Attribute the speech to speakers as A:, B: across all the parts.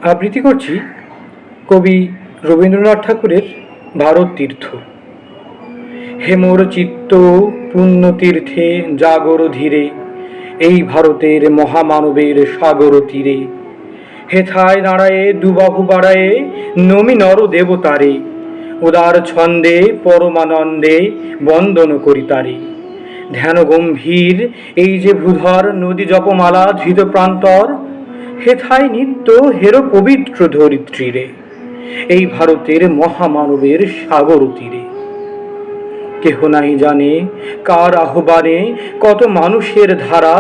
A: আবৃত্তি করছি কবি রবীন্দ্রনাথ ঠাকুরের ভারত তীর্থ। হে মোর চিত্ত পুণ্য তীর্থে জাগর ধীরে, এই ভারতের মহামানবের সাগর তীরে। হেথায় দাঁড়ায়ে দুবাহু বাড়ায়ে নমি নর দেবতারে, উদার ছন্দে পরমানন্দে বন্দন করি তারে। ধ্যান গম্ভীর এই যে ভূধর নদী জপমালা ধৃত প্রান্তর, হেথায় নিত্য হেরো পবিত্র ধরিত্রীরে, এই ভারতের মহামানবের সাগর তীরে। কেহ নাই জানে কার আহ্বানে কত মানুষের ধারা,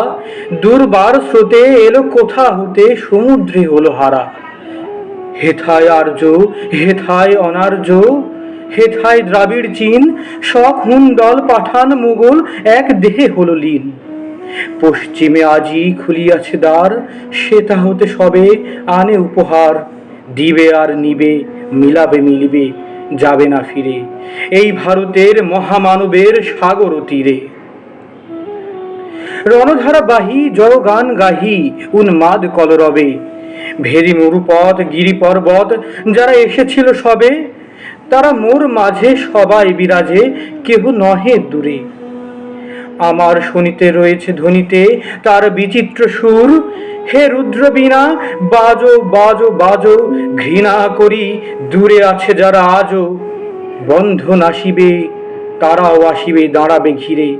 A: দুর্বার স্রোতে এলো কোথা হতে সমুদ্রে হলো হারা। হেথায় আর্য, হেথায় অনার্য, হেথায় দ্রাবিড় চীন, শক হুন্ডল পাঠান মুঘল এক দেহে হলো লীন। পশ্চিমে আজি খুলিয়াছে দ্বার, সেটা হতে সবে আনে উপহার। দিবে আর নিবে, মিলাবে মিলিবে, যাবে না ফিরে, এই ভারতের মহামানবের সাগর তীরে। রণধারা বাহি জয়গান গাহি উন্মাদ কলরবে, ভেরি মরুপথ গিরি পর্বত যারা এসেছিল সবে, তারা মোর মাঝে সবাই বিরাজে, কেহ নহে দূরে। আমার শুনিতে রয়েছে ধ্বনিতে তার বিচিত্র সুর, হে রুদ্র বীণা বাজো বাজো বাজো, ঘৃণা করি দূরে আছে যারা আজও। বন্ধন আসিবে তারাও আসিবে, দাঁড়াবে ঘিরে,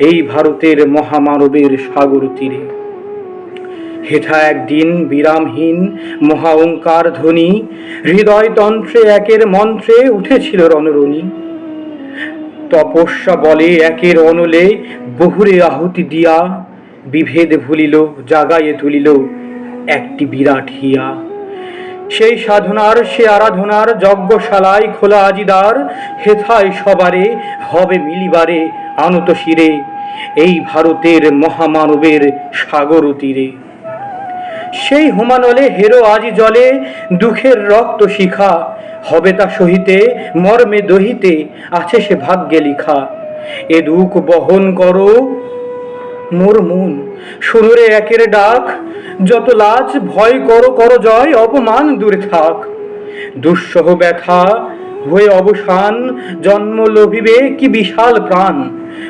A: এই ভারতের মহামানবের সাগর তীরে। হেথা একদিন বিরামহীন মহা ওঙ্কার ধ্বনি, হৃদয় তন্ত্রে একের মন্ত্রে উঠেছিল রণরণী। তপস্যা বলে একের অনলে বহুরে আহুতি দিয়া, বিভেদ ভুলিল জাগাইয়ে তুলিল একটি বিরাট হিয়া। সেই সাধনার সে আরাধনার যজ্ঞশালায় খোলা আজিদার, হেথায় সবারে হবে মিলিবারে আনত শিরে, এই ভারতের মহামানবের সাগর তীরে। সেই হোমানলে হেরো আজি জলে দুঃখের রক্ত শিখা, হবে তা সহিতে মর্মে দহিতে আছে সে ভাগ্যে লিখা। এ দুঃখ বহন করো মোর মন, শুনুরে একের ডাক, যত লাজ ভয় করো করো জয়, অপমান দূরে থাক। দুঃসহ ব্যথা হয়ে অবসান, জন্ম লোভিবে কি বিশাল প্রাণ।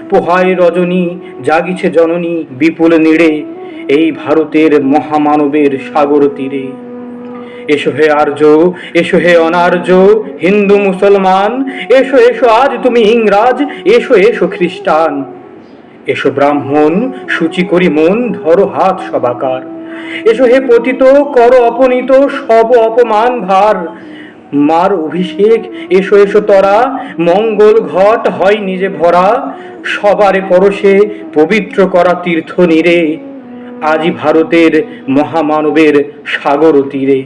A: পোহায় রজনী জাগিছে জননী বিপুল নীড়ে, এই ভারতের মহামানবের সাগর তীরে। এসো হে আর্য, এসো হে অনার্য, হিন্দু মুসলমান, এসো এসো আজ তুমি ইংরাজ, এসো এসো খ্রিস্টান। এসো ব্রাহ্মণ সূচি করি মন, ধরো হাত সবাকার। এসো হে পতিত করো অপনীত সব অপমান ভার। মার অভিষেক এসো এসো তরা, মঙ্গল ঘট হয় নিজে ভরা। সবারে পরশে পবিত্র করা তীর্থ নীরে, আজি ভারতের মহামানবের সাগর তীরে।